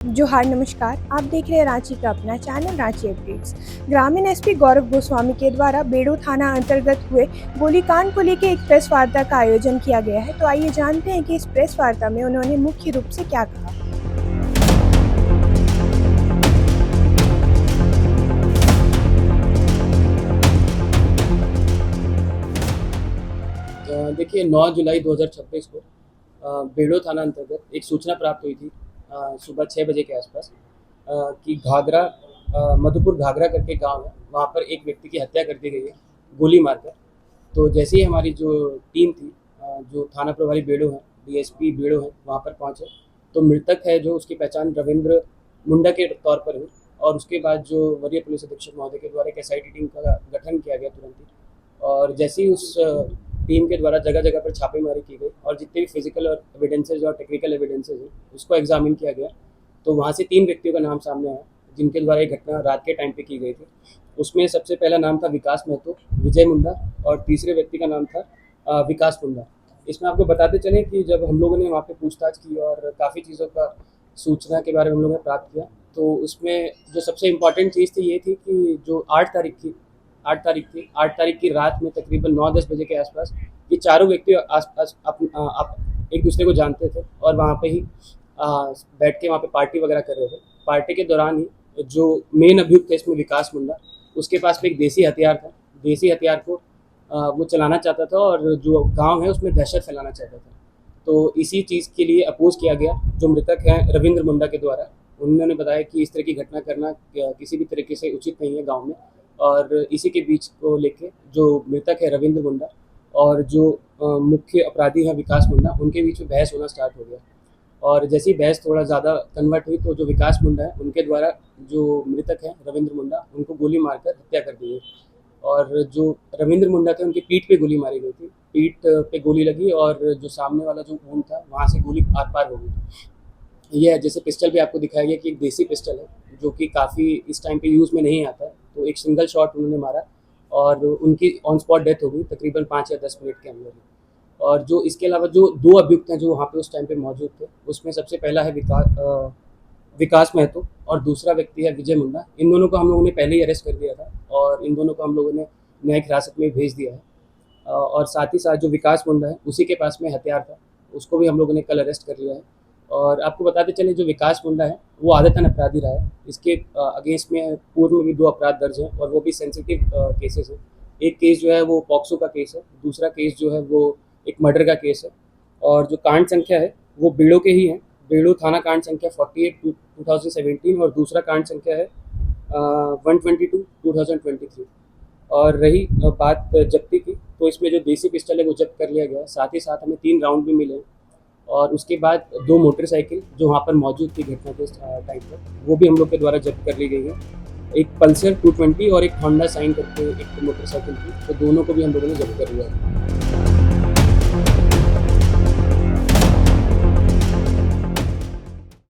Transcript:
जोहार नमस्कार। आप देख रहे हैं रांची का अपना चैनल रांची अपडेट्स। ग्रामीण एसपी गौरव गोस्वामी के द्वारा बेड़ो थाना अंतर्गत हुए गोलीकांड को लेकर एक प्रेस वार्ता का आयोजन किया गया है। तो आइए जानते हैं कि इस प्रेस वार्ता में उन्होंने मुख्य रूप से क्या कहा। देखिए 9 जुलाई 2026 को बेड़ो थाना अंतर्गत एक सूचना प्राप्त हुई थी सुबह 6 बजे के आसपास कि घाघरा मधुपुर घाघरा करके गांव है, वहाँ पर एक व्यक्ति की हत्या कर दी गई है गोली मारकर। तो जैसे ही हमारी जो टीम थी, जो थाना प्रभारी बेड़ो है, डीएसपी बेड़ो है, वहाँ पर पहुँचे तो मृतक है जो उसकी पहचान रविंद्र मुंडा के तौर पर हुई। और उसके बाद जो वरीय पुलिस अधीक्षक महोदय के द्वारा एक एसआईटी टीम का गठन किया गया तुरंत ही। और जैसे ही उस टीम के द्वारा जगह जगह पर छापेमारी की गई और जितने भी फिजिकल और एविडेंसेज और टेक्निकल एविडेंसेज हैं उसको एग्जामिन किया गया, तो वहाँ से 3 व्यक्तियों का नाम सामने आया जिनके द्वारा ये घटना रात के टाइम पे की गई थी। उसमें सबसे पहला नाम था विकास महतो, विजय मुंडा, और तीसरे व्यक्ति का नाम था विकास मुंडा। इसमें आपको बताते चलें कि जब हम लोगों ने वहाँ पे पूछताछ की और काफ़ी चीज़ों का सूचना के बारे में हम लोगों ने प्राप्त किया, तो उसमें जो सबसे इम्पोर्टेंट चीज़ थी ये थी कि जो 8 तारीख की रात में तकरीबन 9-10 बजे के आसपास ये चारों व्यक्ति आसपास एक दूसरे को जानते थे और वहाँ पे ही बैठ के वहाँ पे पार्टी वगैरह कर रहे थे। पार्टी के दौरान ही जो मेन अभियुक्त है इसमें विकास मुंडा, उसके पास में एक देसी हथियार था। देसी हथियार को वो चलाना चाहता था और जो गांव है उसमें दहशत फैलाना चाहता था। तो इसी चीज़ के लिए अपोज किया गया जो मृतक हैं रविंद्र मुंडा के द्वारा। उन्होंने बताया कि इस तरह की घटना करना किसी भी तरीके से उचित नहीं है गांव में। और इसी के बीच को लेके जो मृतक है रविंद्र मुंडा और जो मुख्य अपराधी हैं विकास मुंडा, उनके बीच में बहस होना स्टार्ट हो गया। और जैसी बहस थोड़ा ज़्यादा कन्वर्ट हुई तो जो विकास मुंडा है उनके द्वारा जो मृतक है रविंद्र मुंडा, उनको गोली मारकर हत्या कर दी गई। और जो रविंद्र मुंडा थे उनकी पीठ पे गोली मारी गई थी, पीठ पे गोली लगी और जो सामने वाला जो खून था वहाँ से गोली आर पार हो गई। ये है, जैसे पिस्टल भी आपको दिखाया गया कि एक देसी पिस्टल है जो कि काफ़ी इस टाइम पे यूज़ में नहीं आता है। तो एक सिंगल शॉट उन्होंने मारा और उनकी ऑन स्पॉट डेथ हो गई तकरीबन 5 या 10 मिनट के अंदर ही। और जो इसके अलावा जो 2 अभियुक्त हैं जो वहाँ पे उस टाइम पे मौजूद थे, उसमें सबसे पहला है विकास महतो और दूसरा व्यक्ति है विजय मुंडा। इन दोनों को हम लोगों ने पहले ही अरेस्ट कर दिया था और इन दोनों को हम लोगों ने न्यायिक हिरासत में भेज दिया है। और साथ ही साथ जो विकास मुंडा है उसी के पास में हथियार था, उसको भी हम लोगों ने कल अरेस्ट कर लिया है। और आपको बताते चले जो विकास मुंडा है वो आदतन अपराधी रहा है। इसके अगेंस्ट में पूर्व में भी 2 अपराध दर्ज हैं और वो भी सेंसिटिव केसेस हैं। एक केस जो है वो पॉक्सो का केस है, दूसरा केस जो है वो एक मर्डर का केस है। और जो कांड संख्या है वो बेड़ो के ही है। बेड़ो थाना कांड संख्या 48/2017 और दूसरा कांड संख्या है 122/2023। और रही बात जब्ती की, तो इसमें जो देसी पिस्टल है वो जब्त कर लिया गया है। साथ ही साथ हमें 3 राउंड भी मिले और उसके बाद 2 मोटरसाइकिल जो वहाँ पर मौजूद थी घटना के टाइम पर, वो भी हम लोग के द्वारा जब्त कर ली गई है। एक पल्सर 220 और एक होंडा साइन करके एक मोटरसाइकिल थी, तो दोनों को भी हम लोगों ने जब्त कर लिया है।